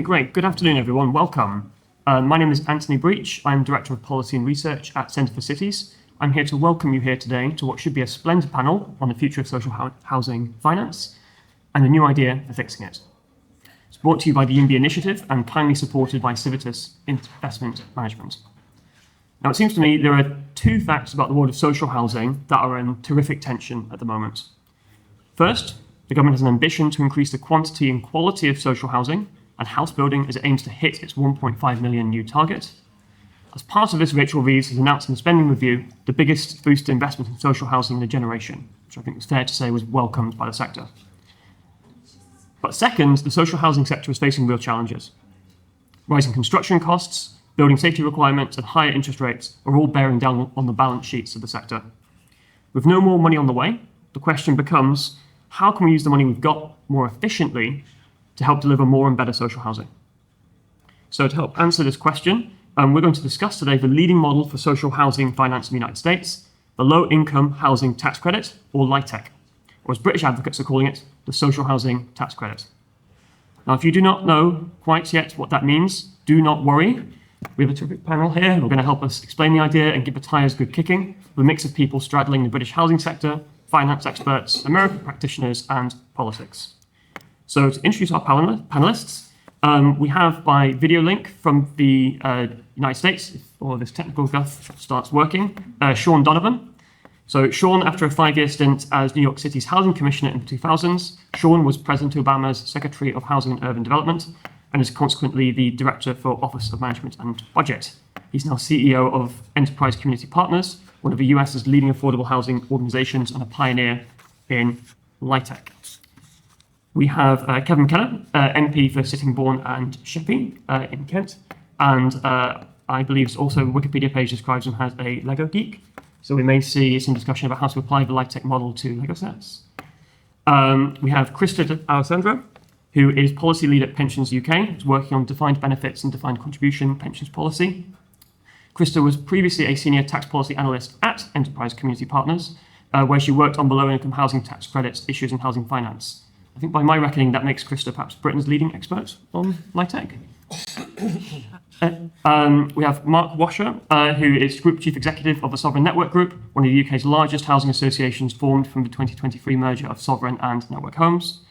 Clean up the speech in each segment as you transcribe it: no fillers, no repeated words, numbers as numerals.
Great. Good afternoon, everyone. Welcome. My name is Anthony Breach. I'm Director of Policy and Research at Centre for Cities. I'm here to welcome you here today to what should be a splendid panel on the future of social housing finance and a new idea for fixing it. It's brought to you by the YIMBY initiative and kindly supported by Civitas Investment Management. Now, it seems to me there are two facts about the world of social housing that are in terrific tension at the moment. First, the government has an ambition to increase the quantity and quality of social housing and house building as it aims to hit its 1.5 million new target. As part of this, Rachel Reeves has announced in the spending review the biggest boost to investment in social housing in a generation, which I think is fair to say was welcomed by the sector. But second, the social housing sector is facing real challenges. Rising construction costs, building safety requirements, and higher interest rates are all bearing down on the balance sheets of the sector. With no more money on the way, the question becomes, how can we use the money we've got more efficiently to help deliver more and better social housing? So to help answer this question, we're going to discuss today the leading model for social housing finance in the United States, the Low-Income Housing Tax Credit, or LIHTC, or as British advocates are calling it, the Social Housing Tax Credit. Now, if you do not know quite yet what that means, do not worry. We have a terrific panel here who are going to help us explain the idea and give the tyres good kicking, with a mix of people straddling the British housing sector, finance experts, American practitioners, and politics. So to introduce our panelists, we have by video link from the United States, if all this technical stuff starts working, Shaun Donovan. So Shaun, after a 5-year stint as New York City's housing commissioner in the 2000s, Shaun was President Obama's Secretary of Housing and Urban Development and is consequently the Director for Office of Management and Budget. He's now CEO of Enterprise Community Partners, one of the US's leading affordable housing organizations and a pioneer in LIHTC. We have Kevin McKenna, MP for Sittingbourne and Sheppey in Kent, and I believe also Wikipedia page describes him as a Lego geek. So we may see some discussion about how to apply the LIHTC model to Lego sets. We have Kritsa Alessandro, who is policy lead at Pensions UK, who's working on defined benefits and defined contribution pensions policy. Kritsa was previously a senior tax policy analyst at Enterprise Community Partners, where she worked on the low-income housing tax credits issues in housing finance. I think by my reckoning, that makes Kritsa perhaps Britain's leading expert on LIHTC. We have Mark Washer, who is Group Chief Executive of the Sovereign Network Group, one of the UK's largest housing associations formed from the 2023 merger of Sovereign and Network Homes.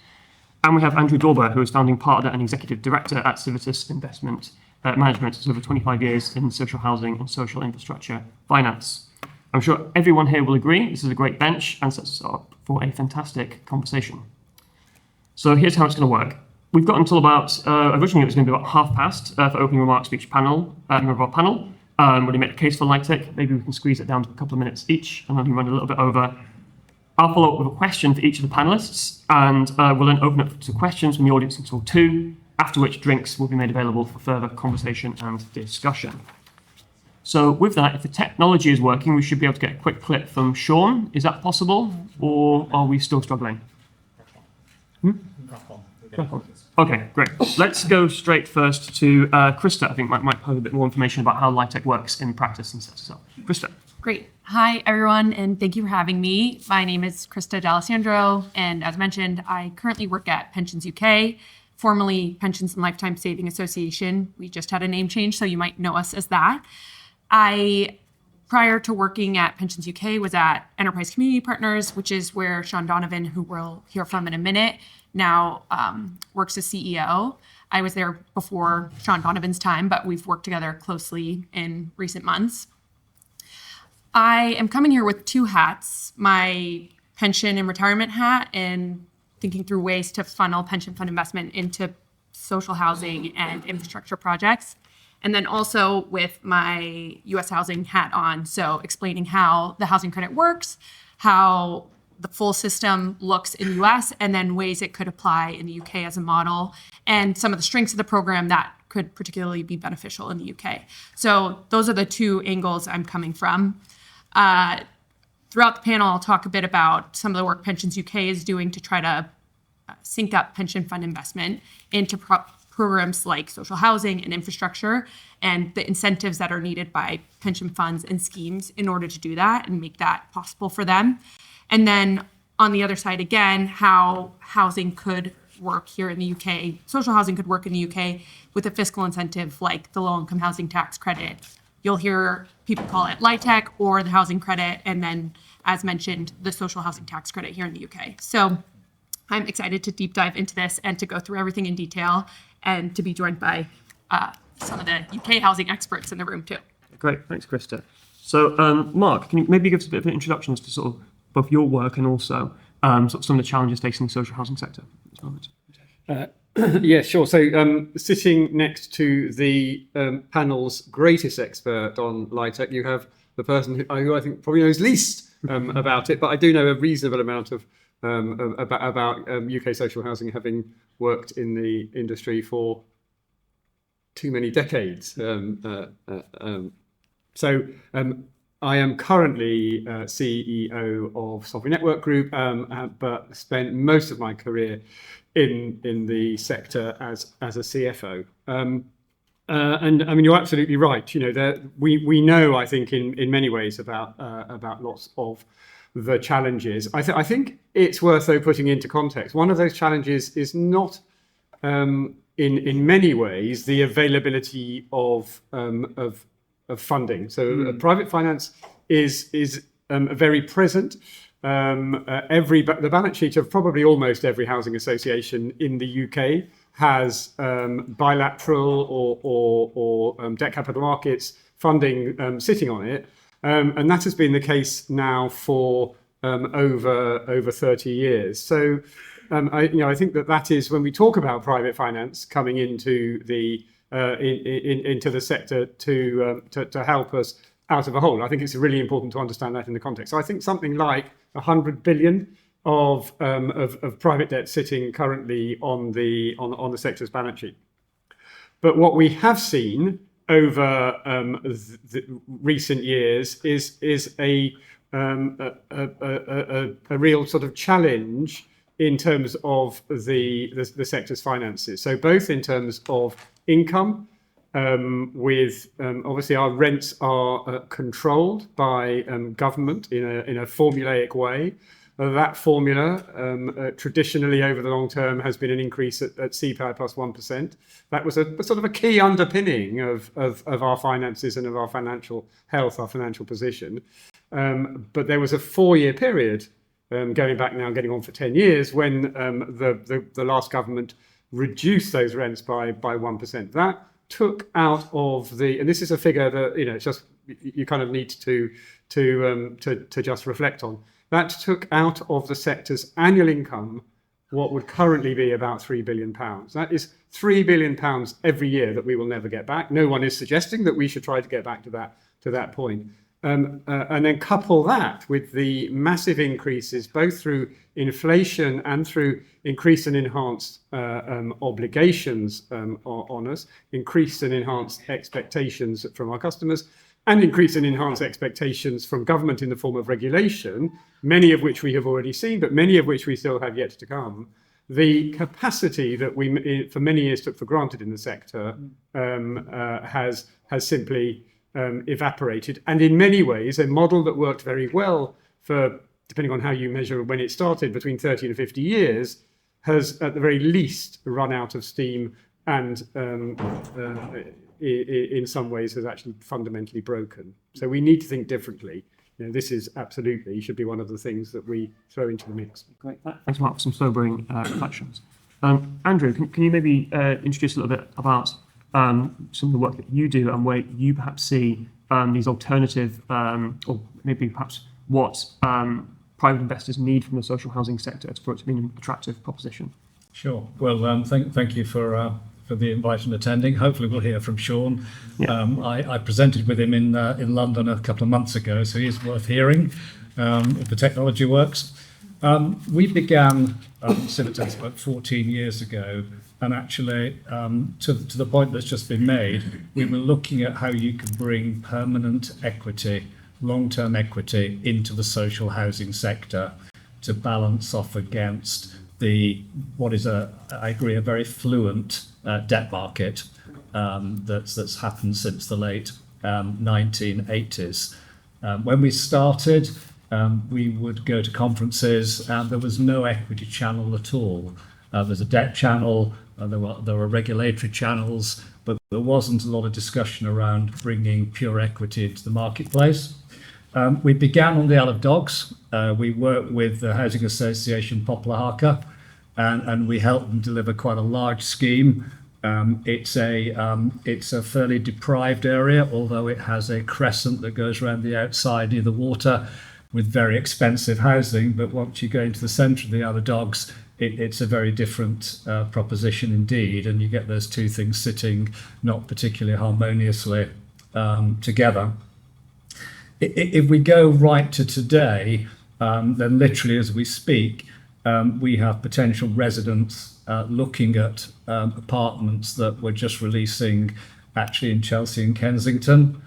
And we have Andrew Dawber, who is founding partner and executive director at Civitas Investment Management, has over 25 years in social housing and social infrastructure finance. I'm sure everyone here will agree this is a great bench and sets us up for a fantastic conversation. So here's how it's going to work. We've got until about, originally it was going to be about 5:30 for opening remarks for each panel, member of our panel. When we make the case for LIHTC, maybe we can squeeze it down to a couple of minutes each, and then we run a little bit over. I'll follow up with a question for each of the panelists, and we'll then open up to questions from the audience until 2, after which drinks will be made available for further conversation and discussion. So with that, if the technology is working, we should be able to get a quick clip from Shaun. Is that possible, or are we still struggling? Okay, great. Let's go straight first to Kritsa. I think might have a bit more information about how LIHTC works in practice and sets us up. Kritsa. Great. Hi, everyone, and thank you for having me. My name is Kritsa D'Alessandro, and as mentioned, I currently work at Pensions UK, formerly Pensions and Lifetime Saving Association. We just had a name change, so you might know us as that. Prior to working at Pensions UK, was at Enterprise Community Partners, which is where Shaun Donovan, who we'll hear from in a minute, now works as CEO. I was there before Shaun Donovan's time, but we've worked together closely in recent months. I am coming here with 2 hats, my pension and retirement hat, and thinking through ways to funnel pension fund investment into social housing and infrastructure projects. And then also with my U.S. housing hat on, so explaining how the housing credit works, how the full system looks in the U.S., and then ways it could apply in the U.K. as a model, and some of the strengths of the program that could particularly be beneficial in the U.K. So those are the 2 angles I'm coming from. Throughout the panel, I'll talk a bit about some of the work Pensions UK is doing to try to sync up pension fund investment into programs like social housing and infrastructure, and the incentives that are needed by pension funds and schemes in order to do that and make that possible for them. And then on the other side, again, how housing could work here in the UK, social housing could work in the UK with a fiscal incentive like the low-income housing tax credit. You'll hear people call it LIHTC or the housing credit, and then, as mentioned, the social housing tax credit here in the UK. So I'm excited to deep dive into this and to go through everything in detail and to be joined by some of the UK housing experts in the room too. Great, thanks, Krista. So, Mark, can you maybe give us a bit of an introduction as to sort of both your work and also sort of some of the challenges facing the social housing sector at this moment? Yeah, sure. So sitting next to the panel's greatest expert on LIHTC, you have the person who I think probably knows least about it, but I do know a reasonable amount of about UK social housing, having worked in the industry for too many decades. So I am currently CEO of Sovereign Network Group, but spent most of my career in the sector as a CFO. And I mean, you're absolutely right. You know, we know, I think, in many ways about lots of the challenges. I think it's worth, though, putting into context. One of those challenges is not, in many ways, the availability of funding. So private finance is very present. The balance sheet of probably almost every housing association in the UK has bilateral or debt capital markets funding sitting on it, and that has been the case now for over 30 years. So I think that is, when we talk about private finance coming into the sector to help us out of a hole. I think it's really important to understand that in the context. So I think something like 100 billion of private debt sitting currently on the sector's balance sheet. But what we have seen over recent years is a real sort of challenge in terms of the sector's finances. So both in terms of income, with obviously our rents are controlled by government in a formulaic way. That formula traditionally over the long term has been an increase at CPI plus 1%. That was a sort of a key underpinning of our finances and of our financial health, our financial position. But there was a 4-year period going back now, getting on for 10 years, when the last government reduced those rents by 1%. That took out of and this is a figure that it's just you kind of need to just reflect on. That took out of the sector's annual income what would currently be about £3 billion. That is £3 billion every year that we will never get back. No one is suggesting that we should try to get back to that point. And then couple that with the massive increases, both through inflation and through increased and enhanced obligations on us, increased and enhanced expectations from our customers, and increased and enhanced expectations from government in the form of regulation, many of which we have already seen, but many of which we still have yet to come. The capacity that we, for many years, took for granted in the sector has simply evaporated. And in many ways, a model that worked very well for, depending on how you measure when it started, between 30 and 50 years, has at the very least run out of steam and in some ways has actually fundamentally broken. So we need to think differently. This is absolutely should be one of the things that we throw into the mix. Great, thanks, Mark, for some sobering reflections. Andrew, can you maybe introduce a little bit about some of the work that you do and where you perhaps see these alternative, or maybe perhaps what private investors need from the social housing sector for it to be an attractive proposition? Sure. Well, thank you for the invite and attending. Hopefully we'll hear from Shaun. Yeah. I presented with him in London a couple of months ago, so he is worth hearing if the technology works. We began Civitas about 14 years ago, and actually to the point that's just been made, we were looking at how you could bring permanent equity, long-term equity into the social housing sector to balance off against what is I agree, a very fluent debt market that's happened since the late 1980s. When we started, we would go to conferences and there was no equity channel at all. There's a debt channel, there were regulatory channels, but there wasn't a lot of discussion around bringing pure equity into the marketplace. We began on the Isle of Dogs. We worked with the Housing Association Poplar Harker, and we helped them deliver quite a large scheme. It's a fairly deprived area, although it has a crescent that goes around the outside near the water with very expensive housing. But once you go into the centre of the Isle of Dogs, it's a very different proposition indeed, and you get those two things sitting not particularly harmoniously together. If we go right to today, then literally as we speak, we have potential residents looking at apartments that we're just releasing actually in Chelsea and Kensington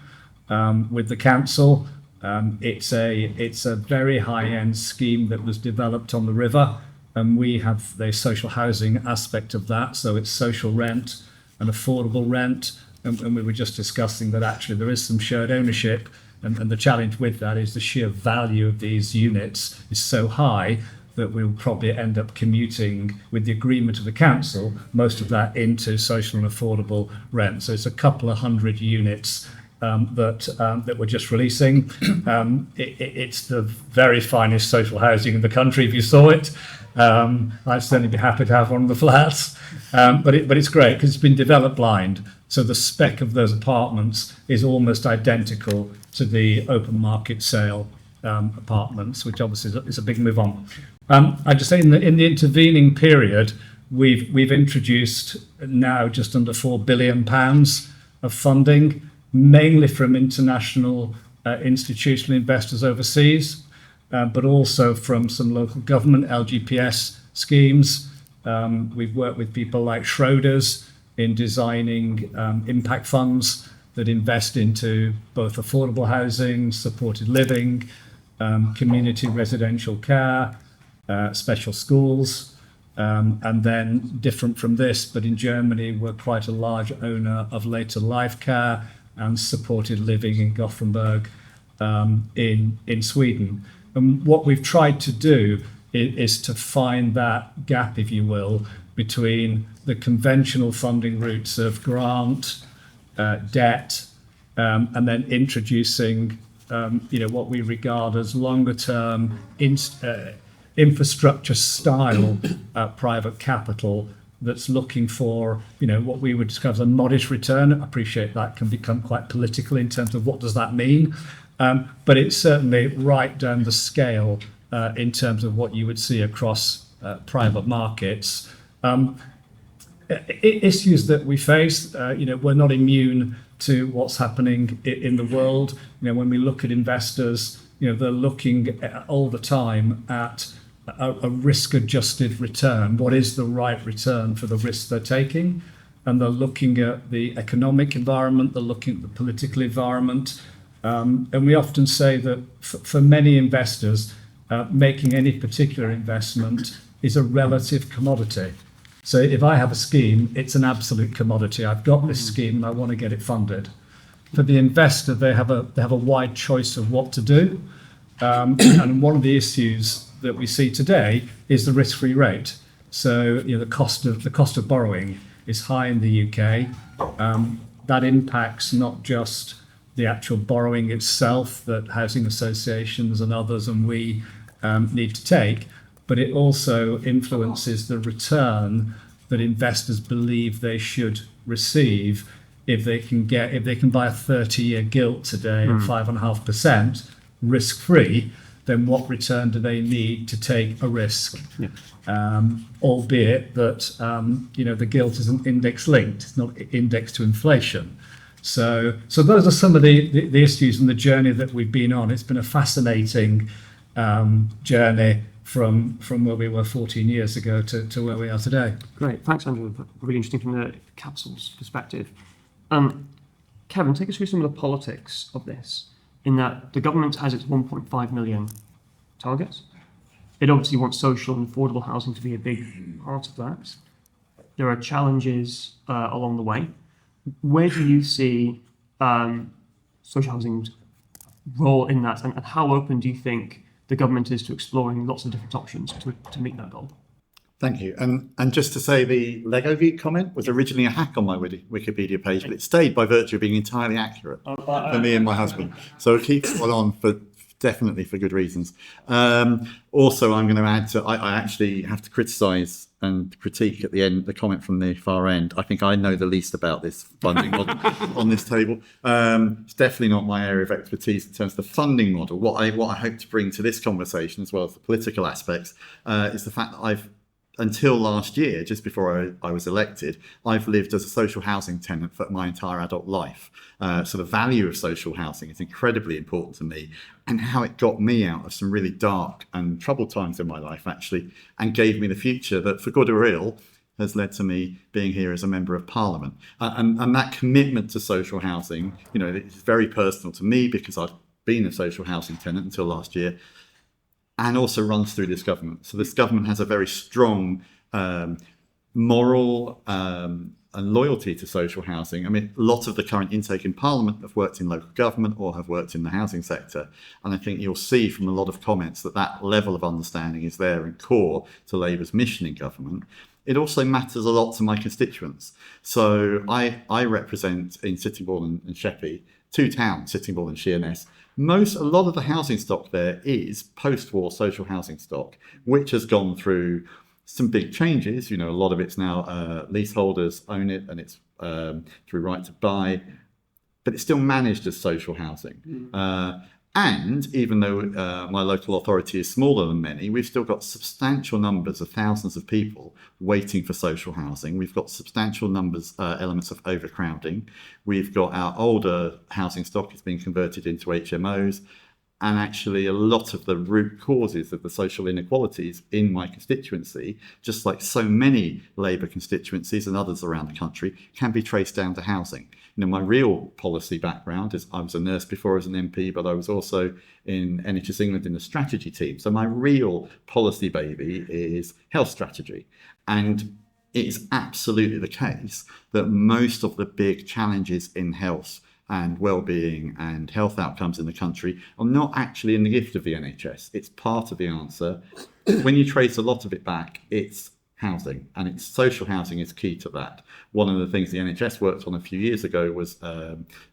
with the council. It's a very high-end scheme that was developed on the river, and we have the social housing aspect of that. So it's social rent and affordable rent, and we were just discussing that actually there is some shared ownership, and the challenge with that is the sheer value of these units is so high that we'll probably end up commuting with the agreement of the council, most of that into social and affordable rent. So it's a couple of hundred units that we're just releasing. It's the very finest social housing in the country, if you saw it. I'd certainly be happy to have one of the flats. But it's great because it's been developed blind. So the spec of those apartments is almost identical to the open market sale apartments, which obviously is a big move on. I just say in the intervening period, we've introduced now just under £4 billion of funding, mainly from international institutional investors overseas, but also from some local government LGPS schemes. We've worked with people like Schroders in designing impact funds that invest into both affordable housing, supported living, community residential care, special schools, and then different from this, but in Germany we're quite a large owner of later life care and supported living in Gothenburg in Sweden. And what we've tried to do is to find that gap, if you will, between the conventional funding routes of grant, debt, and then introducing what we regard as longer term infrastructure style private capital that's looking for what we would describe as a modest return. I appreciate that can become quite political in terms of what does that mean, but it's certainly right down the scale in terms of what you would see across private markets. Issues that we face, we're not immune to what's happening in the world. When we look at investors, they're looking all the time at a risk-adjusted return. What is the right return for the risk they're taking? And they're looking at the economic environment, they're looking at the political environment. And we often say that for many investors, making any particular investment is a relative commodity. So if I have a scheme, it's an absolute commodity. I've got this scheme and I want to get it funded. For the investor, they have a wide choice of what to do. And one of the issues that we see today is the risk-free rate. So the cost of borrowing is high in the UK. That impacts not just the actual borrowing itself that housing associations and others and we need to take, but it also influences the return that investors believe they should receive if they can buy a 30-year gilt today at 5.5% risk-free. Then what return do they need to take a risk? Yeah. Albeit that the gilt isn't index linked; it's not indexed to inflation. So those are some of the issues and the journey that we've been on. It's been a fascinating journey from where we were 14 years ago to where we are today. Great, thanks, Andrew. Really interesting from the capital's perspective. Kevin, take us through some of the politics of this. In that the government has its 1.5 million target. It obviously wants social and affordable housing to be a big part of that. There are challenges along the way. Where do you see social housing's role in that, and how open do you think the government is to exploring lots of different options to meet that goal? Thank you. And just to say, the Lego Geek comment was originally a hack on my Wikipedia page, but it stayed by virtue of being entirely accurate for me and my husband. So it keeps it on for definitely for good reasons. Also, I'm going to add to, I actually have to criticise and critique at the end the comment from the far end. I think I know the least about this funding model on this table. It's definitely not my area of expertise in terms of the funding model. What I hope to bring to this conversation, as well as the political aspects, is the fact that until last year, just before I was elected, I've lived as a social housing tenant for my entire adult life. So the value of social housing is incredibly important to me, and how it got me out of some really dark and troubled times in my life, actually, and gave me the future that, for good or ill, has led to me being here as a member of Parliament. And that commitment to social housing, it's very personal to me because I've been a social housing tenant until last year, and also runs through this government. So this government has a very strong moral and loyalty to social housing. I mean, lots of the current intake in Parliament have worked in local government or have worked in the housing sector. And I think you'll see from a lot of comments that level of understanding is there and core to Labour's mission in government. It also matters a lot to my constituents. So I represent in Sittingbourne and Sheppey, two towns, Sittingbourne and Sheerness. A lot of the housing stock there is post-war social housing stock, which has gone through some big changes. A lot of it's now leaseholders own it, and it's through right to buy, but it's still managed as social housing. And even though my local authority is smaller than many, we've still got substantial numbers of thousands of people waiting for social housing. We've got substantial elements of overcrowding. We've got our older housing stock is being converted into HMOs. And actually, a lot of the root causes of the social inequalities in my constituency, just like so many Labour constituencies and others around the country, can be traced down to housing. My real policy background is I was a nurse before as an MP, but I was also in NHS England in the strategy team. So my real policy baby is health strategy. And it is absolutely the case that most of the big challenges in health and well-being and health outcomes in the country are not actually in the gift of the NHS. It's part of the answer. When you trace a lot of it back, it's housing, and it's social housing is key to that. One of the things the NHS worked on a few years ago was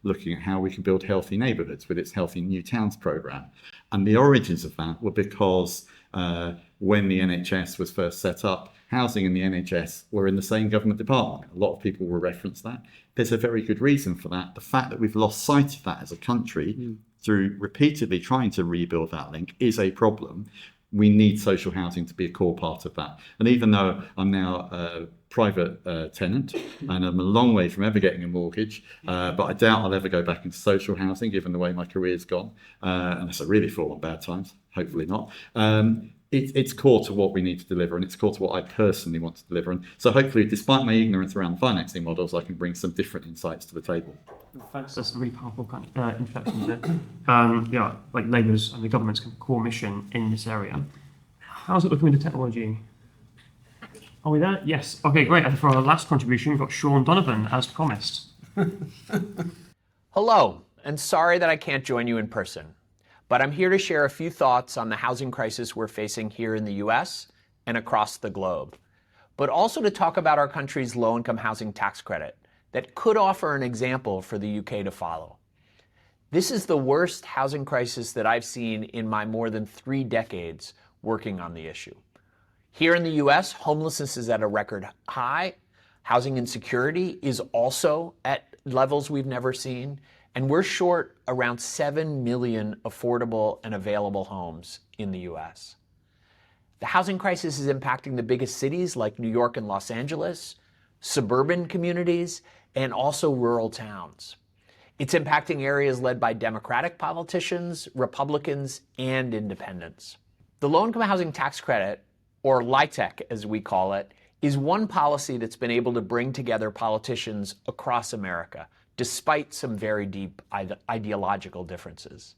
looking at how we can build healthy neighbourhoods with its Healthy New Towns programme. And the origins of that were because when the NHS was first set up, housing and the NHS were in the same government department. A lot of people will reference that. There's a very good reason for that. The fact that we've lost sight of that as a country through repeatedly trying to rebuild that link is a problem. We need social housing to be a core part of that. And even though I'm now a private tenant and I'm a long way from ever getting a mortgage, but I doubt I'll ever go back into social housing given the way my career's gone, unless I really fall on bad times, hopefully not. It's core to what we need to deliver, and it's core to what I personally want to deliver. And so hopefully, despite my ignorance around financing models, I can bring some different insights to the table. Thanks. That's a really powerful kind of introduction there. Like Labour's and the government's kind of core mission in this area. How's it looking with the technology? Are we there? Yes. Okay, great. And for our last contribution, we've got Shaun Donovan, as promised. Hello, and sorry that I can't join you in person, but I'm here to share a few thoughts on the housing crisis we're facing here in the US and across the globe, but also to talk about our country's low-income housing tax credit that could offer an example for the UK to follow. This is the worst housing crisis that I've seen in my more than 3 decades working on the issue. Here in the US, homelessness is at a record high. Housing insecurity is also at levels we've never seen. And we're short around 7 million affordable and available homes in the US. The housing crisis is impacting the biggest cities like New York and Los Angeles, suburban communities, and also rural towns. It's impacting areas led by Democratic politicians, Republicans, and independents. The low-income housing tax credit, or LIHTC as we call it, is one policy that's been able to bring together politicians across America, despite some very deep ideological differences.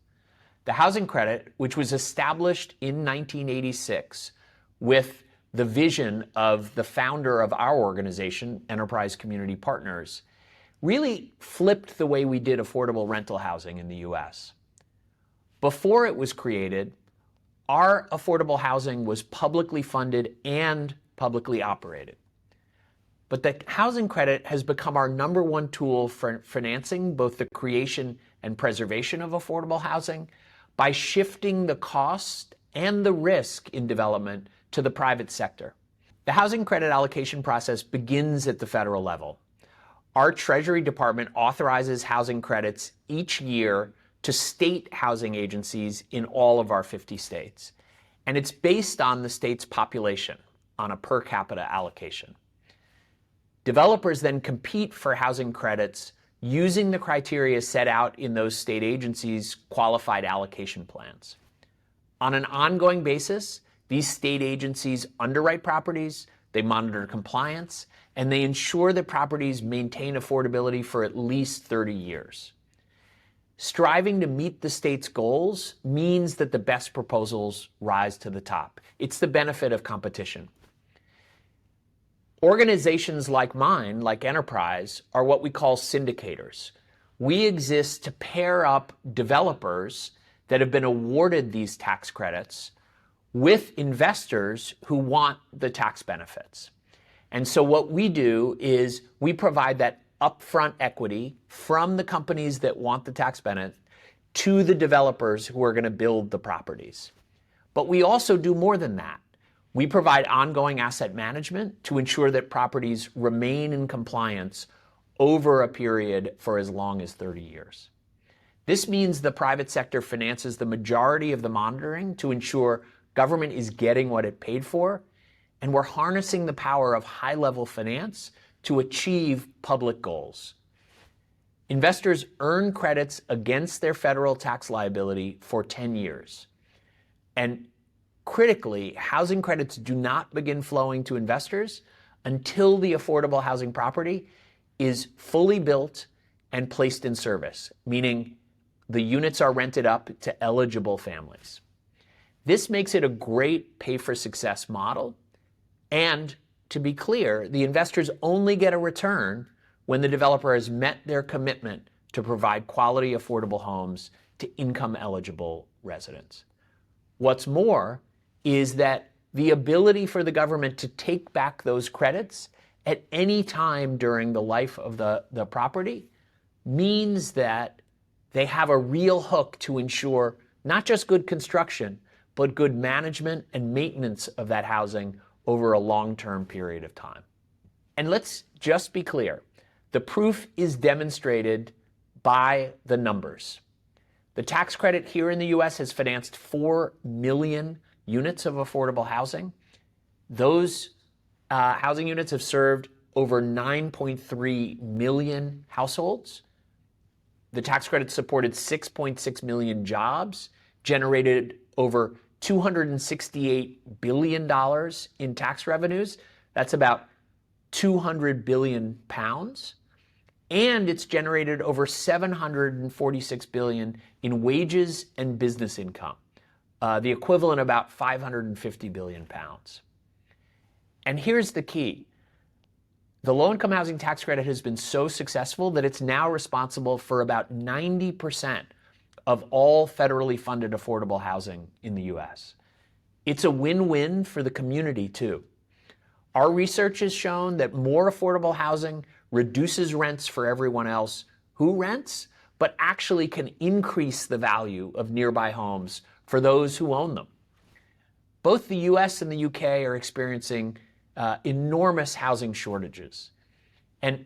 The housing credit, which was established in 1986 with the vision of the founder of our organization, Enterprise Community Partners, really flipped the way we did affordable rental housing in the US. Before it was created, our affordable housing was publicly funded and publicly operated. But the housing credit has become our number one tool for financing both the creation and preservation of affordable housing by shifting the cost and the risk in development to the private sector. The housing credit allocation process begins at the federal level. Our Treasury Department authorizes housing credits each year to state housing agencies in all of our 50 states. And it's based on the state's population, on a per capita allocation. Developers then compete for housing credits using the criteria set out in those state agencies' qualified allocation plans. On an ongoing basis, these state agencies underwrite properties, they monitor compliance, and they ensure that properties maintain affordability for at least 30 years. Striving to meet the state's goals means that the best proposals rise to the top. It's the benefit of competition. Organizations like mine, like Enterprise, are what we call syndicators. We exist to pair up developers that have been awarded these tax credits with investors who want the tax benefits. And so what we do is we provide that upfront equity from the companies that want the tax benefit to the developers who are going to build the properties. But we also do more than that. We provide ongoing asset management to ensure that properties remain in compliance over a period for as long as 30 years. This means the private sector finances the majority of the monitoring to ensure government is getting what it paid for, and we're harnessing the power of high-level finance to achieve public goals. Investors earn credits against their federal tax liability for 10 years. And critically, housing credits do not begin flowing to investors until the affordable housing property is fully built and placed in service, meaning the units are rented up to eligible families. This makes it a great pay-for-success model. And to be clear, the investors only get a return when the developer has met their commitment to provide quality, affordable homes to income-eligible residents. What's more is that the ability for the government to take back those credits at any time during the life of the property means that they have a real hook to ensure not just good construction, but good management and maintenance of that housing over a long-term period of time. And let's just be clear, the proof is demonstrated by the numbers. The tax credit here in the US has financed 4 million units of affordable housing. Those housing units have served over 9.3 million households. The tax credit supported 6.6 million jobs, generated over $268 billion in tax revenues. That's about 200 billion pounds. And it's generated over 746 billion in wages and business income, the equivalent of about 550 billion pounds. And here's the key. The low-income housing tax credit has been so successful that it's now responsible for about 90% of all federally funded affordable housing in the US. It's a win-win for the community too. Our research has shown that more affordable housing reduces rents for everyone else who rents, but actually can increase the value of nearby homes for those who own them. Both the US and the UK are experiencing enormous housing shortages. And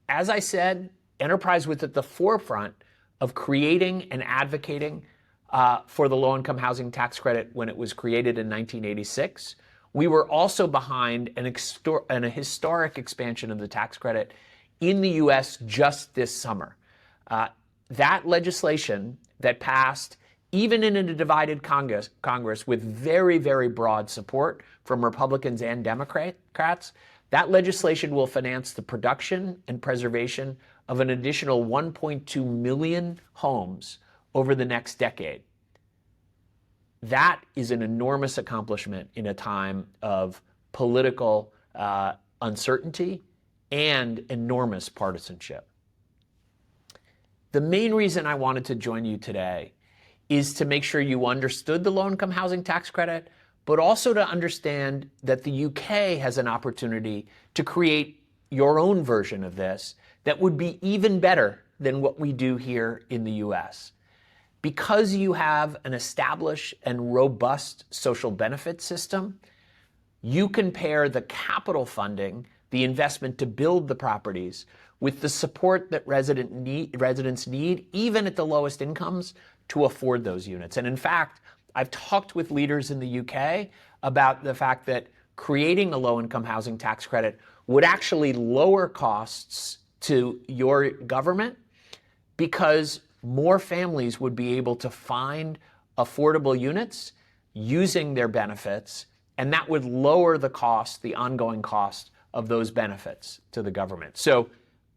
as I said, Enterprise was at the forefront of creating and advocating for the low-income housing tax credit when it was created in 1986. We were also behind a historic expansion of the tax credit in the US just this summer. That legislation that passed even in a divided Congress with very, very broad support from Republicans and Democrats, that legislation will finance the production and preservation of an additional 1.2 million homes over the next decade. That is an enormous accomplishment in a time of political uncertainty and enormous partisanship. The main reason I wanted to join you today is to make sure you understood the low-income housing tax credit, but also to understand that the UK has an opportunity to create your own version of this that would be even better than what we do here in the US. Because you have an established and robust social benefit system, you can pair the capital funding, the investment to build the properties, with the support that residents need, even at the lowest incomes, to afford those units. And in fact, I've talked with leaders in the UK about the fact that creating a low-income housing tax credit would actually lower costs to your government because more families would be able to find affordable units using their benefits, and that would lower the cost, the ongoing cost of those benefits to the government. So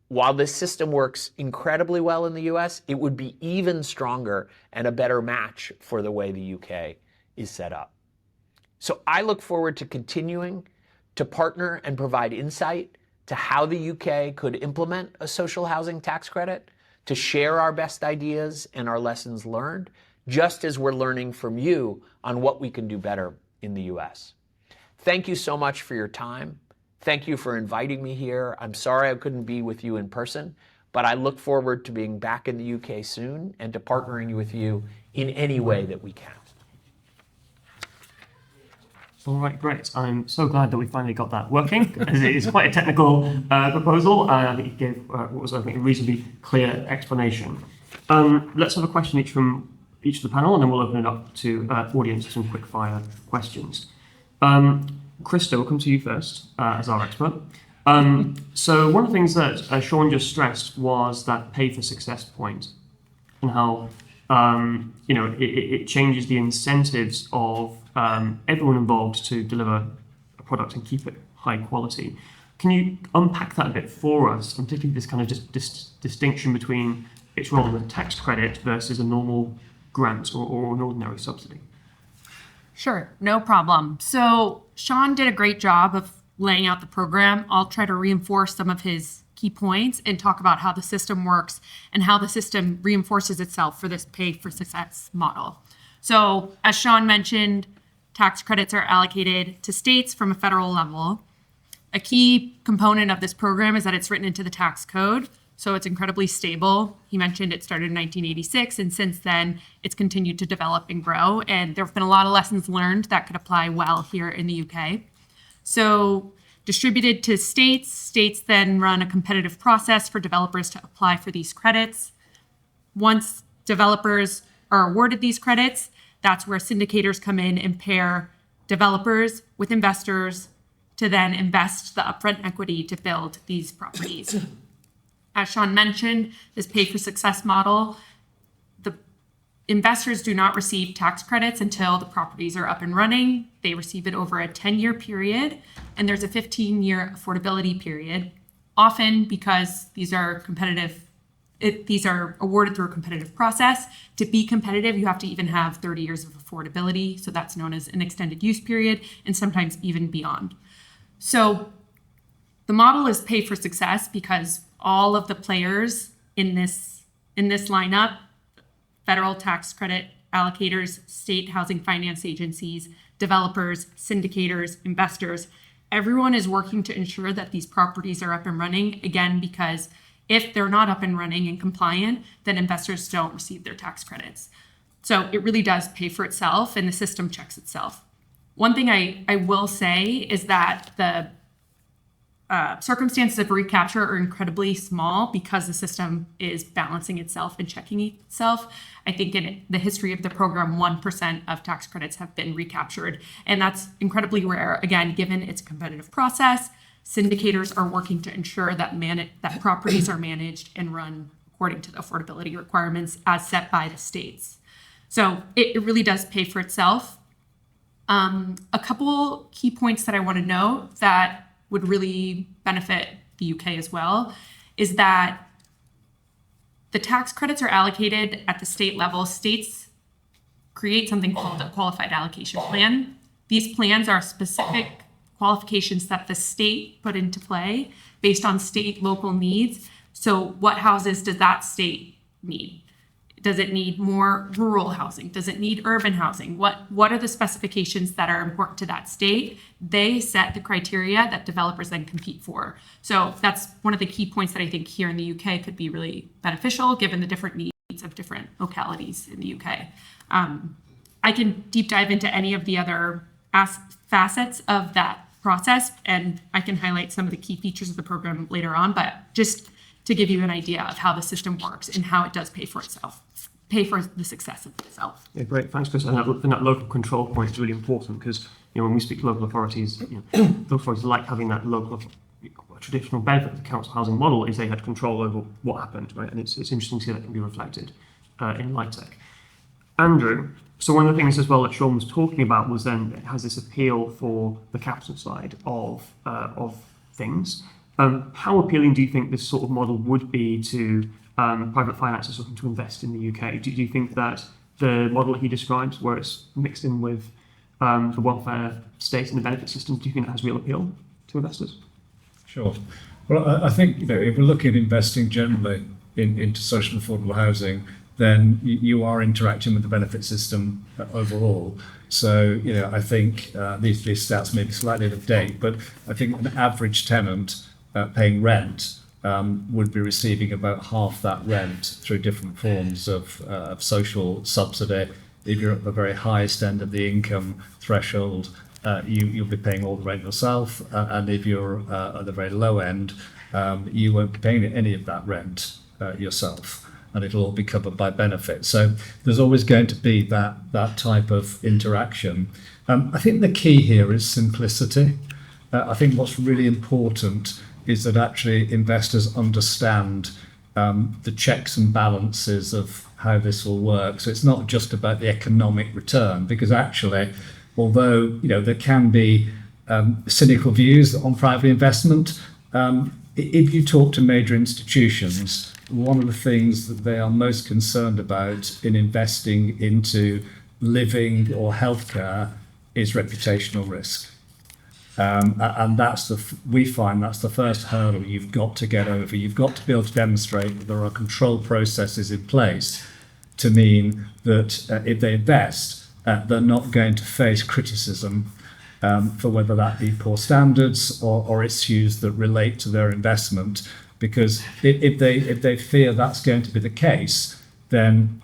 while this system works incredibly well in the US, it would be even stronger and a better match for the way the UK is set up. So I look forward to continuing to partner and provide insight to how the UK could implement a social housing tax credit, to share our best ideas and our lessons learned, just as we're learning from you on what we can do better in the US. Thank you so much for your time. Thank you for inviting me here. I'm sorry I couldn't be with you in person, but I look forward to being back in the UK soon and to partnering with you in any way that we can. All right, great. I'm so glad that we finally got that working, as it is quite a technical proposal, and I think you gave what was, I think, a reasonably clear explanation. Let's have a question each from each of the panel, and then we'll open it up to audience for some quick-fire questions. Kritsa, we'll come to you first as our expert. So one of the things that Shaun just stressed was that pay for success point, and how it changes the incentives of everyone involved to deliver a product and keep it high quality. Can you unpack that a bit for us, and particularly this kind of just distinction between its role in a tax credit versus a normal grant or an ordinary subsidy? Sure, no problem. So Shaun did a great job of laying out the program. I'll try to reinforce some of his key points and talk about how the system works and how the system reinforces itself for this pay for success model. So as Shaun mentioned, tax credits are allocated to states from a federal level. A key component of this program is that it's written into the tax code, so it's incredibly stable. He mentioned it started in 1986, and since then, it's continued to develop and grow, and there have been a lot of lessons learned that could apply well here in the UK. So distributed to states, states then run a competitive process for developers to apply for these credits. Once developers are awarded these credits, that's where syndicators come in and pair developers with investors to then invest the upfront equity to build these properties. As Shaun mentioned, this pay for success model, the investors do not receive tax credits until the properties are up and running. They receive it over a 10-year period, and there's a 15-year affordability period, often because these are these are awarded through a competitive process. To be competitive, you have to even have 30 years of affordability, so that's known as an extended use period, and sometimes even beyond. So the model is pay for success because all of the players in this lineup, federal tax credit allocators, state housing finance agencies, developers, syndicators, investors, everyone is working to ensure that these properties are up and running, again, because if they're not up and running and compliant, then investors don't receive their tax credits. So it really does pay for itself, and the system checks itself. One thing I will say is that the circumstances of recapture are incredibly small because the system is balancing itself and checking itself. I think in the history of the program, 1% of tax credits have been recaptured. And that's incredibly rare. Again, given its competitive process, syndicators are working to ensure that properties are managed and run according to the affordability requirements as set by the states. So it really does pay for itself. A couple key points that I want to note that would really benefit the UK as well is that the tax credits are allocated at the state level. States create something called a qualified allocation plan. These plans are specific qualifications that the state put into play based on state local needs. So what houses does that state need? Does it need more rural housing? Does it need urban housing? What are the specifications that are important to that state? They set the criteria that developers then compete for. So that's one of the key points that I think here in the UK could be really beneficial given the different needs of different localities in the UK. I can deep dive into any of the other facets of that process, and I can highlight some of the key features of the program later on, but just to give you an idea of how the system works and how it does pay for itself, pay for the success of itself. Yeah, great. Thanks, Chris. And that local control point is really important because when we speak to local authorities, local authorities like having that local traditional benefit of the council housing model is they had control over what happened, right? And it's interesting to see that can be reflected in LightTech. Andrew, so one of the things as well that Shaun was talking about was then it has this appeal for the capital side of things. How appealing do you think this sort of model would be to private financiers looking to invest in the UK? Do you think that the model that he describes, where it's mixed in with the welfare state and the benefit system, do you think that has real appeal to investors? Sure. Well, I think if we're looking at investing generally into social affordable housing, then you are interacting with the benefit system overall. So, I think these stats may be slightly out of date, but I think an average tenant paying rent would be receiving about half that rent through different forms of social subsidy. If you're at the very highest end of the income threshold, you'll be paying all the rent yourself, and if you're at the very low end, you won't be paying any of that rent yourself, and it'll all be covered by benefit. So there's always going to be that type of interaction. I think the key here is simplicity. I think what's really important is that actually investors understand the checks and balances of how this will work. So it's not just about the economic return, because actually, although there can be cynical views on private investment, if you talk to major institutions, one of the things that they are most concerned about in investing into living or healthcare is reputational risk. And we find that's the first hurdle you've got to get over. You've got to be able to demonstrate that there are control processes in place to mean that if they invest, they're not going to face criticism for whether that be poor standards or issues that relate to their investment. Because if they fear that's going to be the case, then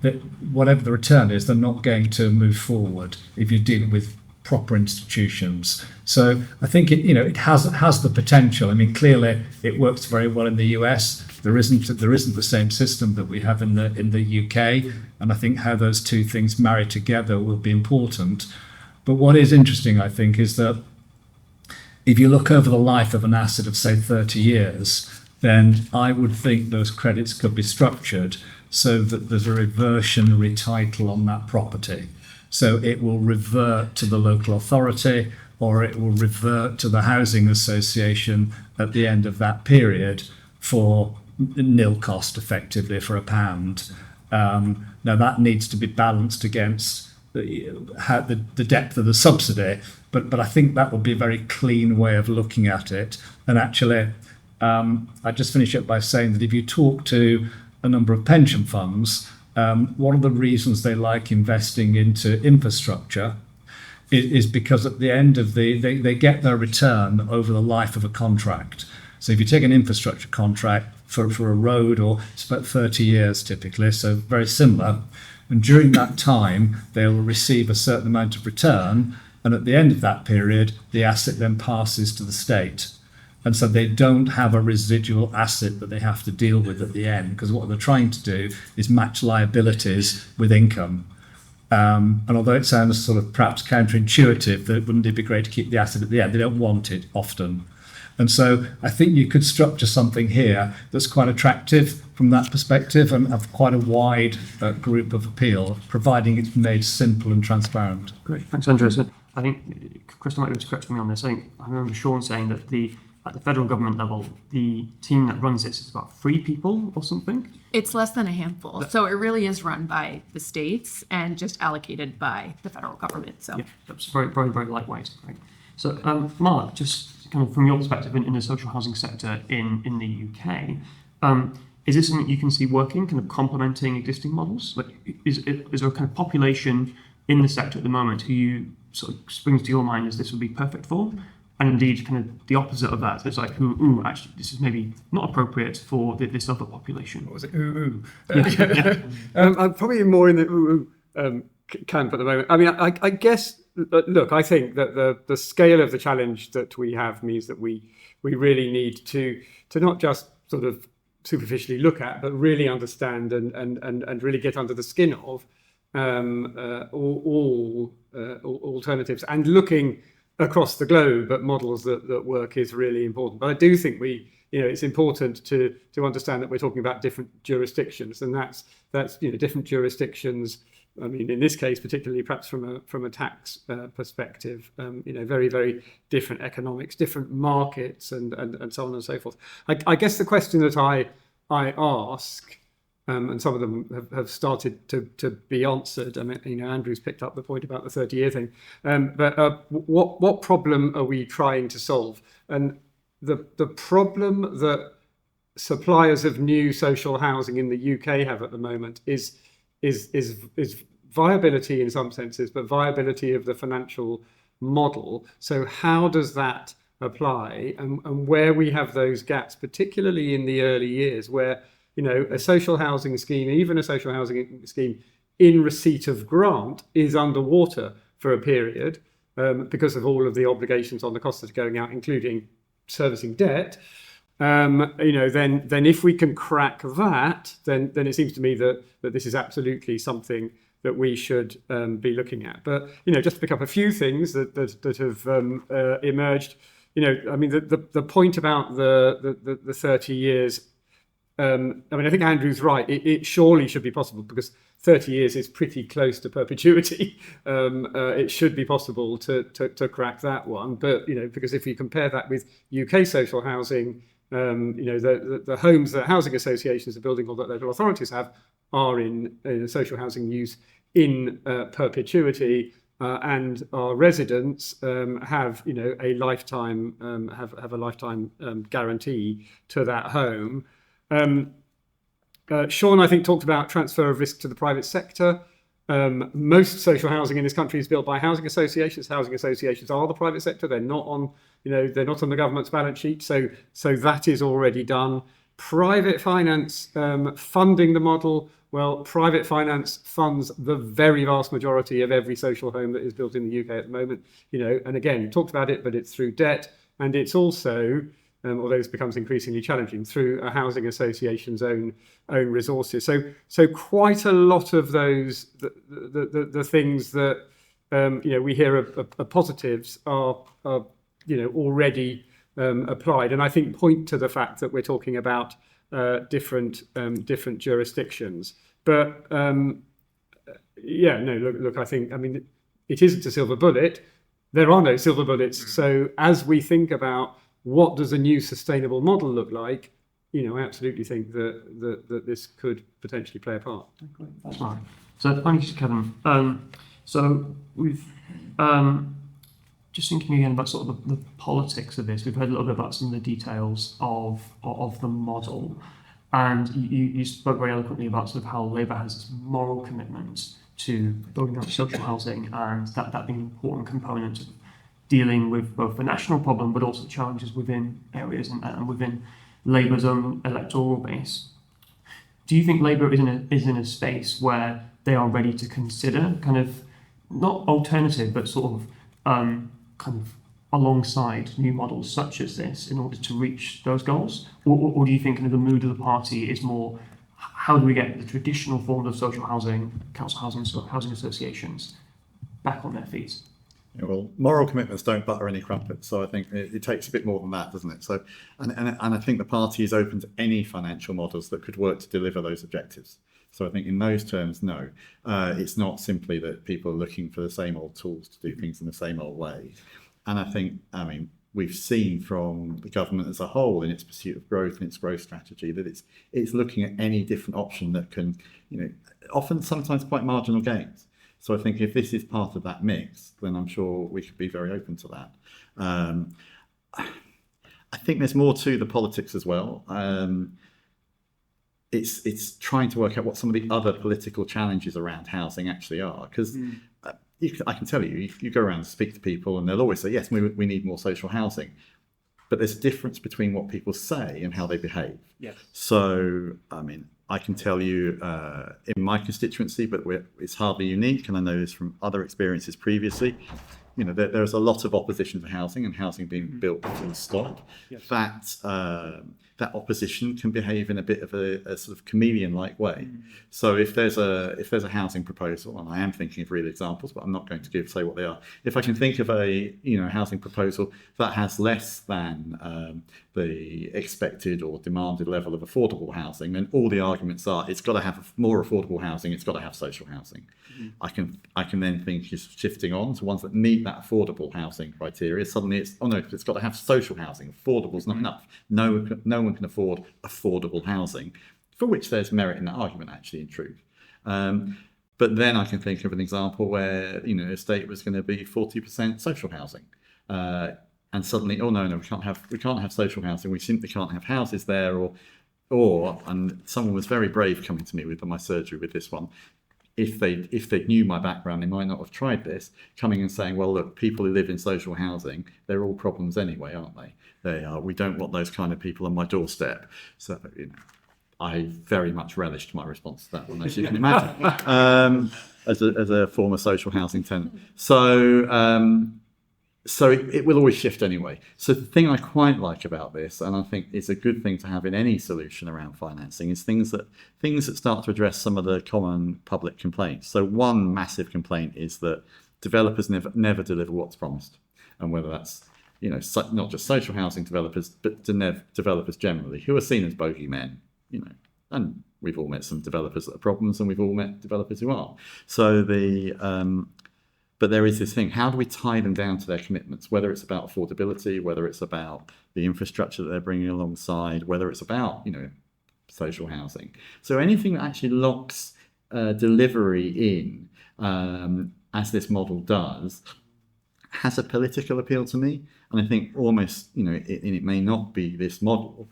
whatever the return is, they're not going to move forward if you're dealing with proper institutions. So I think it has the potential. I mean, clearly it works very well in the US. There isn't the same system that we have in the UK, and I think how those two things marry together will be important. But what is interesting, I think, is that if you look over the life of an asset of say 30 years, then I would think those credits could be structured so that there's a reversionary title on that property. So it will revert to the local authority, or it will revert to the housing association at the end of that period for nil cost, effectively, for £1. Now that needs to be balanced against the depth of the subsidy, but I think that would be a very clean way of looking at it. And actually, I just finish up by saying that if you talk to a number of pension funds, one of the reasons they like investing into infrastructure is because at the end of they get their return over the life of a contract. So if you take an infrastructure contract for a road, or it's about 30 years typically, so very similar, and during that time they will receive a certain amount of return, and at the end of that period the asset then passes to the state. And so they don't have a residual asset that they have to deal with at the end, because what they're trying to do is match liabilities with income. And although it sounds sort of perhaps counterintuitive, that wouldn't it be great to keep the asset at the end? They don't want it often. And so I think you could structure something here that's quite attractive from that perspective and have quite a wide group of appeal, providing it's made simple and transparent. Great, thanks, Andrew. So I think Kritsa might be able to correct me on this. I remember Shaun saying that at the federal government level, the team that runs this is about 3 people or something. It's less than a handful. So it really is run by the states and just allocated by the federal government. So yeah, that's very, very, very lightweight. Right. So Mark, just kind of from your perspective in the social housing sector in the UK, Is this something you can see working, kind of complementing existing models? Like, is there a kind of population in the sector at the moment who you sort of springs to your mind as this would be perfect for? And indeed, kind of the opposite of that. It's like, ooh, actually, this is maybe not appropriate for this other population. What was it? Ooh. Yeah. I'm probably more in the camp at the moment. I mean, I guess, look, I think that the scale of the challenge that we have means that we really need to not just sort of superficially look at, but really understand and really get under the skin of all alternatives, and looking across the globe at models that work is really important. But I do think it's important to understand that we're talking about different jurisdictions, and that's different jurisdictions. I mean, in this case, particularly perhaps from a tax perspective, very, very different economics, different markets, and so on and so forth. I guess the question that I ask, and some of them have started to be answered. I mean, Andrew's picked up the point about the 30-year thing. But what problem are we trying to solve? And the problem that suppliers of new social housing in the UK have at the moment is viability in some senses, but viability of the financial model. So how does that apply? And where we have those gaps, particularly in the early years, where a social housing scheme, even a social housing scheme in receipt of grant, is underwater for a period because of all of the obligations on the costs that are going out, including servicing debt. Then if we can crack that, then it seems to me that this is absolutely something that we should be looking at. But just to pick up a few things that have emerged. I mean, the point about the 30 years. I mean, I think Andrew's right. It surely should be possible, because 30 years is pretty close to perpetuity. It should be possible to crack that one. But because if you compare that with UK social housing, the homes that housing associations are building, or that local authorities have, are in social housing use in perpetuity, and our residents have a lifetime have a lifetime guarantee to that home. Shaun, I think, talked about transfer of risk to the private sector. Most social housing in this country is built by housing associations. Housing associations are the private sector. They're not on, they're not on the government's balance sheet. So that is already done. Private finance funding the model. Well, private finance funds the very vast majority of every social home that is built in the UK at the moment. And again, talked about it, but it's through debt, and it's also, although this becomes increasingly challenging, through a housing association's own resources. So quite a lot of those the things that we hear are positives are already applied, and I think point to the fact that we're talking about different jurisdictions. But look, I think, I mean, it isn't a silver bullet. There are no silver bullets. So as we think about what does a new sustainable model look like, I absolutely think that this could potentially play a part. That's right. So thank you, Kevin. So we've just thinking again about sort of the politics of this. We've heard a little bit about some of the details of the model, and you spoke very eloquently about sort of how Labour has this moral commitment to building out social housing, and that being an important component of dealing with both the national problem, but also challenges within areas and within Labour's own electoral base. Do you think Labour is in a space where they are ready to consider kind of not alternative, but sort of kind of alongside new models such as this in order to reach those goals? Or do you think kind of the mood of the party is more, how do we get the traditional forms of social housing, council housing, housing associations back on their feet? Yeah, well, moral commitments don't butter any crumpets, so I think it takes a bit more than that, doesn't it? So, and I think the party is open to any financial models that could work to deliver those objectives. So I think in those terms, no, it's not simply that people are looking for the same old tools to do things in the same old way. And I think, I mean, we've seen from the government as a whole in its pursuit of growth and its growth strategy that it's looking at any different option that can, often sometimes quite marginal gains. So I think if this is part of that mix, then I'm sure we could be very open to that. I think there's more to the politics as well. it's trying to work out what some of the other political challenges around housing actually are. Because I can tell you, if you go around and speak to people, and they'll always say, yes, we need more social housing. But there's a difference between what people say and how they behave. Yes. So, I mean, I can tell you in my constituency, but it's hardly unique, and I know this from other experiences previously, you know, there's a lot of opposition to housing and housing being built full stop. Yes. That opposition can behave in a bit of a sort of chameleon-like way. So if there's a housing proposal, and I am thinking of real examples, but I'm not going to say what they are. If I can think of a housing proposal that has less than the expected or demanded level of affordable housing, then all the arguments are it's got to have more affordable housing, it's got to have social housing. I can then think just shifting on to ones that meet that affordable housing criteria. Suddenly it's got to have social housing. Affordable is not enough. No one can afford affordable housing, for which there's merit in that argument, actually, in truth. But then I can think of an example where a state was going to be 40% social housing, and suddenly, no, we can't have social housing. We simply can't have houses there, and someone was very brave coming to me with my surgery with this one. If they knew my background, they might not have tried this, coming and saying, well, look, people who live in social housing, they're all problems anyway, aren't they? They are. We don't want those kind of people on my doorstep. So, I very much relished my response to that one, as you can imagine, as a former social housing tenant. So it will always shift anyway. So the thing I quite like about this, and I think it's a good thing to have in any solution around financing, is things that start to address some of the common public complaints. So one massive complaint is that developers never deliver what's promised, and whether that's not just social housing developers, but developers generally, who are seen as bogeymen. And we've all met some developers that are problems, and we've all met developers who aren't. So but there is this thing, how do we tie them down to their commitments, whether it's about affordability, whether it's about the infrastructure that they're bringing alongside, whether it's about, social housing. So anything that actually locks delivery in, as this model does, has a political appeal to me. And I think almost, it may not be this model,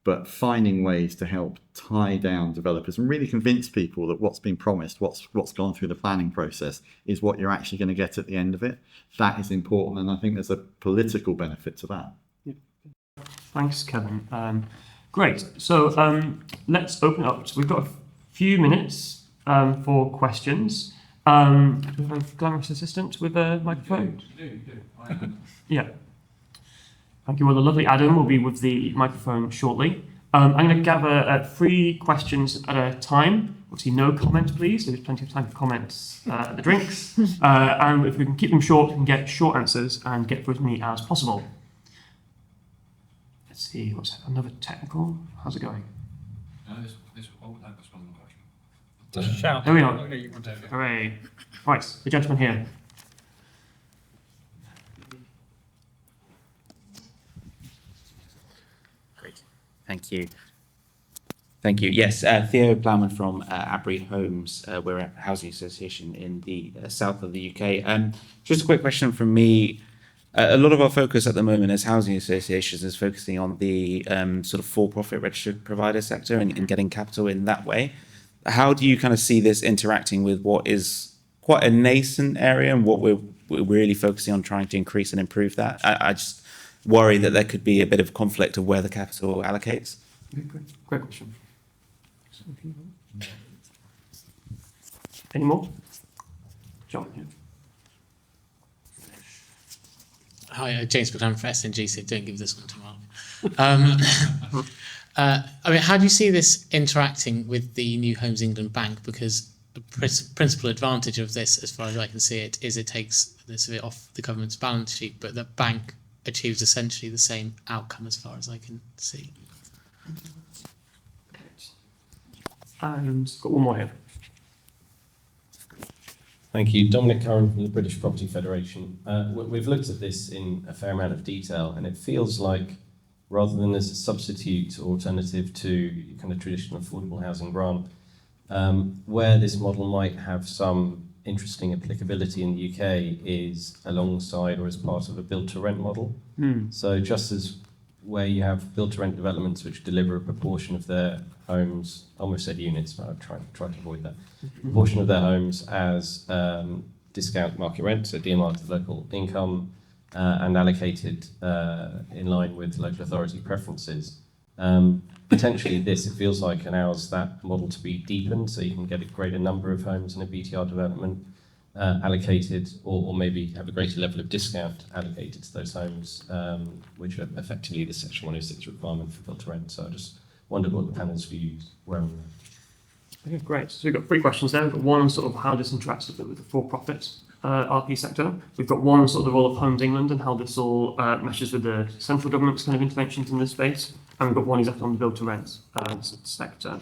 but finding ways to help tie down developers and really convince people that what's been promised, what's gone through the planning process, is what you're actually going to get at the end of it. That is important, and I think there's a political benefit to that. Yeah. Thanks, Kevin. Great. So let's open up. So we've got a few minutes for questions. Do we have a glamorous assistant with a microphone? You do. Yeah. Thank you. Well, the lovely Adam will be with the microphone shortly. I'm going to gather 3 questions at a time. Obviously, no comments, please. There's plenty of time for comments at the drinks. And if we can keep them short, we can get short answers and get through as many as possible. Let's see. What's another technical? How's it going? That was one of the questions. Just shout. There we are. Okay, you can take it. Hooray. Right, the gentleman here. Thank you. Thank you. Yes, Theo Plowman from Abry Homes. We're a housing association in the south of the UK. Just a quick question from me. A lot of our focus at the moment as housing associations is focusing on the sort of for-profit registered provider sector and getting capital in that way. How do you kind of see this interacting with what is quite a nascent area and what we're really focusing on trying to increase and improve that? I just worry that there could be a bit of conflict of where the capital allocates. Great question. Any more? John, yeah. Hi, James McKenna from SNG, so don't give this one to Mark. I mean, how do you see this interacting with the new Homes England Bank? Because the principal advantage of this, as far as I can see it, is it takes this bit off the government's balance sheet, but the bank achieves essentially the same outcome as far as I can see. And got one more here. Thank you. Dominic Curran from the British Property Federation. We've looked at this in a fair amount of detail, and it feels like rather than as a substitute or alternative to kind of traditional affordable housing grant, where this model might have some interesting applicability in the UK is alongside or as part of a build-to-rent model. So just as where you have build-to-rent developments which deliver a proportion of their homes, I almost said units, but I've tried to avoid that, proportion of their homes as discount market rent, so DMR to local income, and allocated in line with local authority preferences. Potentially it feels like allows that model to be deepened, so you can get a greater number of homes in a BTR development allocated, or maybe have a greater level of discount allocated to those homes, which are effectively the Section 106 requirement for build to rent. So I just wondered what the panel's views were on that. Okay, great. So we've got three questions there. We've got one sort of how this interacts with the for-profit RP sector. We've got one sort of the role of Homes England and how this all meshes with the central government's kind of interventions in this space. And we've got one exactly on the build-to-rent sector.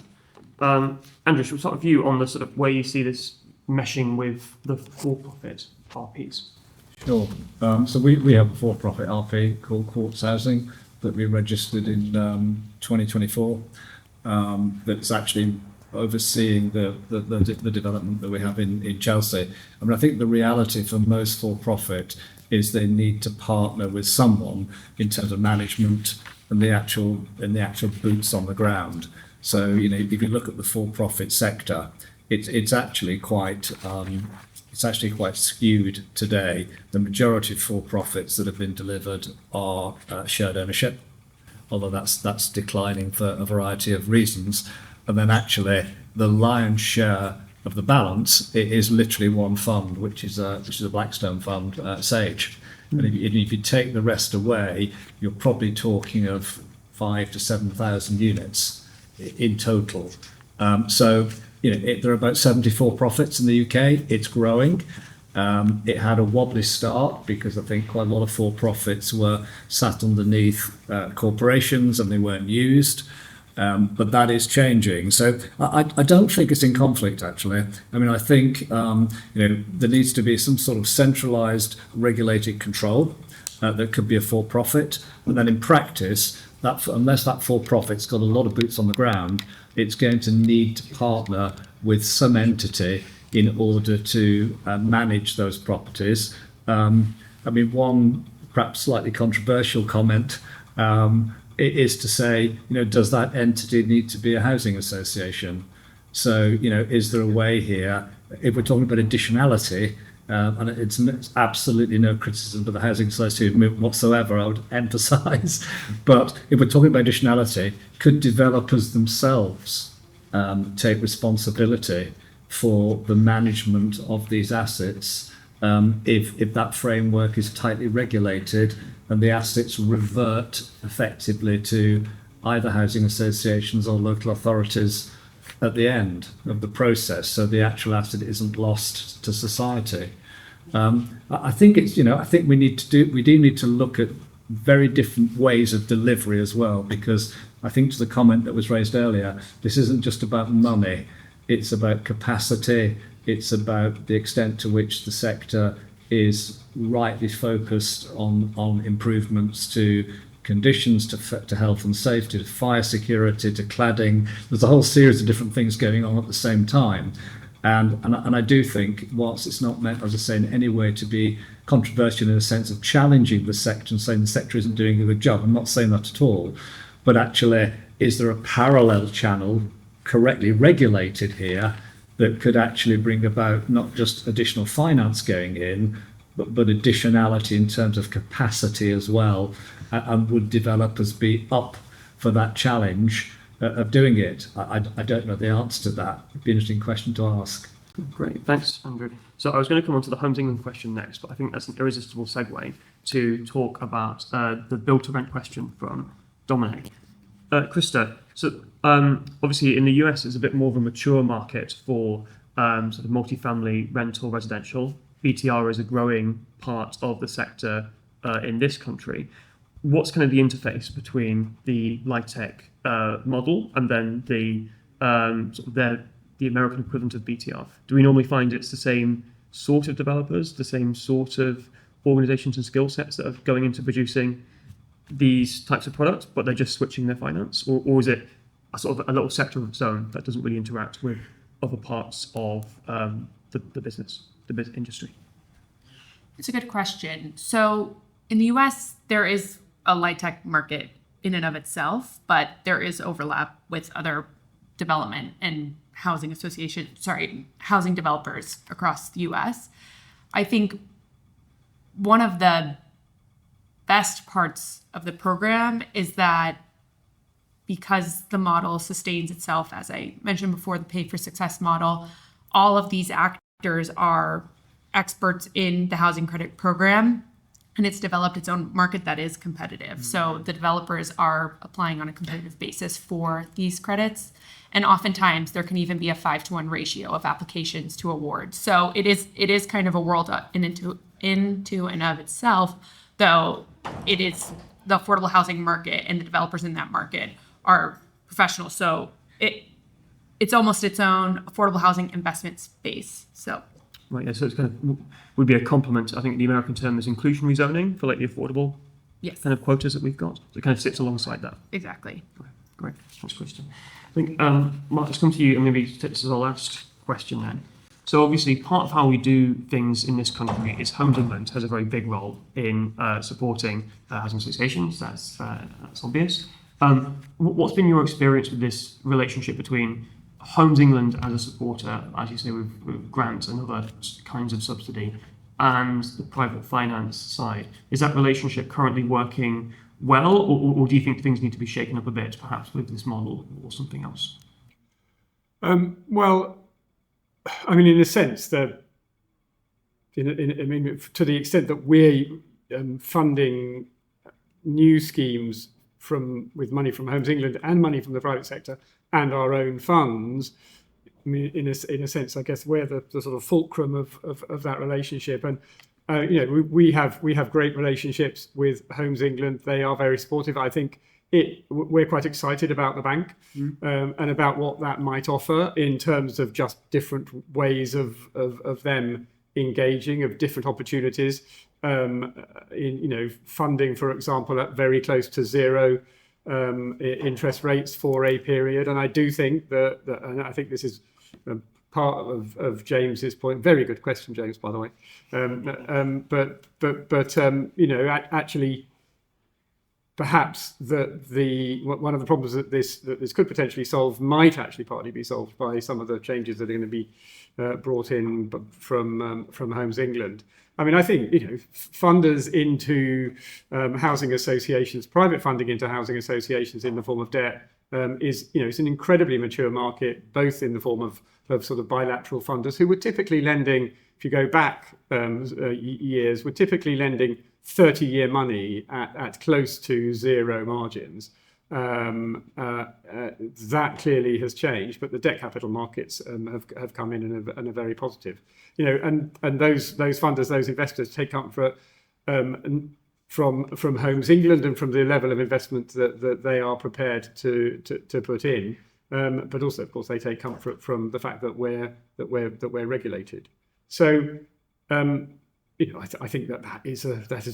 Andrew, should we start with you on the sort of where you see this meshing with the for-profit RPs? Sure. So we have a for-profit RP called Quartz Housing that we registered in 2024. That's actually overseeing the development that we have in Chelsea. I mean, I think the reality for most for-profit is they need to partner with someone in terms of management and the actual boots on the ground. So, you know, if you look at the for-profit sector, it's actually quite skewed today. The majority of for-profits that have been delivered are shared ownership, although that's declining for a variety of reasons. And then actually the lion's share of the balance is literally one fund, which is a Blackstone fund, Sage. And if you take the rest away, you're probably talking of 5,000 to 7,000 units in total. So, you know, there are about 74 profits in the UK. It's growing. It had a wobbly start because I think quite a lot of for-profits were sat underneath corporations and they weren't used. But that is changing. So I don't think it's in conflict, actually. I mean, I think there needs to be some sort of centralised regulated control that could be a for-profit. And then in practice, unless that for-profit's got a lot of boots on the ground, it's going to need to partner with some entity in order to manage those properties. I mean, one perhaps slightly controversial comment is to say, does that entity need to be a housing association? So, is there a way here, if we're talking about additionality, and it's absolutely no criticism of the housing association movement whatsoever, I would emphasise, but if we're talking about additionality, could developers themselves take responsibility for the management of these assets if that framework is tightly regulated and the assets revert effectively to either housing associations or local authorities at the end of the process, so the actual asset isn't lost to society. I think we do need to look at very different ways of delivery as well, because I think to the comment that was raised earlier, this isn't just about money, it's about capacity, it's about the extent to which the sector is rightly focused on improvements to conditions, to health and safety, to fire security, to cladding. There's a whole series of different things going on at the same time. And I do think, whilst it's not meant, as I say, in any way to be controversial in a sense of challenging the sector and saying the sector isn't doing a good job, I'm not saying that at all, but actually, is there a parallel channel correctly regulated here that could actually bring about not just additional finance going in, but additionality in terms of capacity as well? And would developers be up for that challenge of doing it? I don't know the answer to that. It'd be an interesting question to ask. Great, thanks, Andrew. So I was going to come on to the Homes England question next, but I think that's an irresistible segue to talk about the build-to-rent question from Dominic. Kritsa, so obviously in the US it's a bit more of a mature market for sort of multifamily rental residential. BTR is a growing part of the sector in this country. What's kind of the interface between the LIHTC model and then the American equivalent of BTR? Do we normally find it's the same sort of developers, the same sort of organizations and skill sets that are going into producing these types of products, but they're just switching their finance? Or is it a sort of a little sector of its own that doesn't really interact with other parts of the business industry? It's a good question. So in the US, there is a LIHTC market in and of itself, but there is overlap with other development and housing developers across the US. I think one of the best parts of the program is that because the model sustains itself, as I mentioned before, the pay for success model, all of these actors are experts in the housing credit program, and it's developed its own market that is competitive. So the developers are applying on a competitive basis for these credits. And oftentimes there can even be a 5-to-1 ratio of applications to awards. So it is kind of a world into and of itself, though it is the affordable housing market and the developers in that market are professionals. So it's almost its own affordable housing investment space. So Right, yeah, so it's kind of would be a complement. I think the American term is inclusionary zoning for like the affordable yes, kind of quotas that we've got. So it kind of sits alongside that. exactly. Okay, great. Thanks, Krista. I think, Mark, let's come to you and maybe this is our last question then. So obviously part of how we do things in this country is Homes England has a very big role in supporting housing associations. That's obvious. What's been your experience with this relationship between Homes England as a supporter, as you say, with grants and other kinds of subsidy, and the private finance side? Is that relationship currently working well, or do you think things need to be shaken up a bit, perhaps with this model or something else? Well, I mean, in a sense, that I mean, to the extent that we're funding new schemes with money from Homes England and money from the private sector and our own funds, I mean, in a sense, I guess we're the sort of fulcrum of that relationship. And we have great relationships with Homes England. They are very supportive. I think we're quite excited about the bank and about what that might offer in terms of just different ways of them engaging, of different opportunities. In funding, for example, at very close to zero interest rates for a period. And I do think that and I think this is part of James's point. Very good question, James, by the way. Actually, perhaps one of the problems that this could potentially solve might actually partly be solved by some of the changes that are going to be brought in from Homes England. I mean, I think funders into housing associations, private funding into housing associations in the form of debt it's an incredibly mature market, both in the form of sort of bilateral funders who were typically lending, if you go back years, were typically lending 30-year money at close to zero margins. That clearly has changed, but the debt capital markets have come in and are very positive. And those funders, those investors take comfort from Homes England and from the level of investment that they are prepared to put in. But also, of course, they take comfort from the fact that we're regulated. So I think that is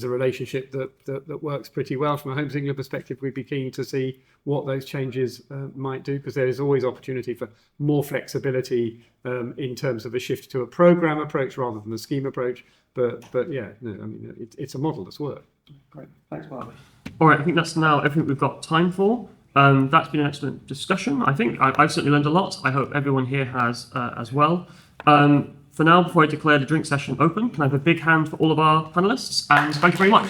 a relationship that works pretty well from a Homes England perspective. We'd be keen to see what those changes might do, because there is always opportunity for more flexibility in terms of a shift to a programme approach rather than a scheme approach. But yeah, I mean, it's a model that's worked. Great, thanks, Mark. All right, I think that's now everything we've got time for. That's been an excellent discussion. I think I've certainly learned a lot. I hope everyone here has as well. For now, before I declare the drink session open, can I have a big hand for all of our panelists? And thank you very much.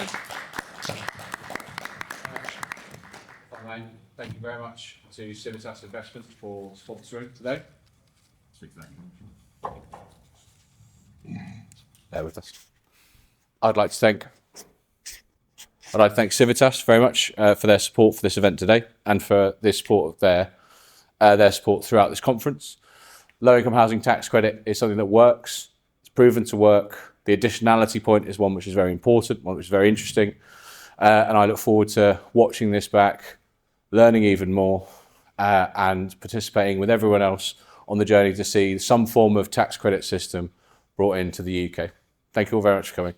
Thank you very much to Civitas Investments for sponsoring today. Bear with us. I'd like to thank Civitas very much for their support for this event today and for this support of their support throughout this conference. Low-income housing tax credit is something that works. It's proven to work. The additionality point is one which is very important, one which is very interesting. And I look forward to watching this back, learning even more, and participating with everyone else on the journey to see some form of tax credit system brought into the UK. Thank you all very much for coming.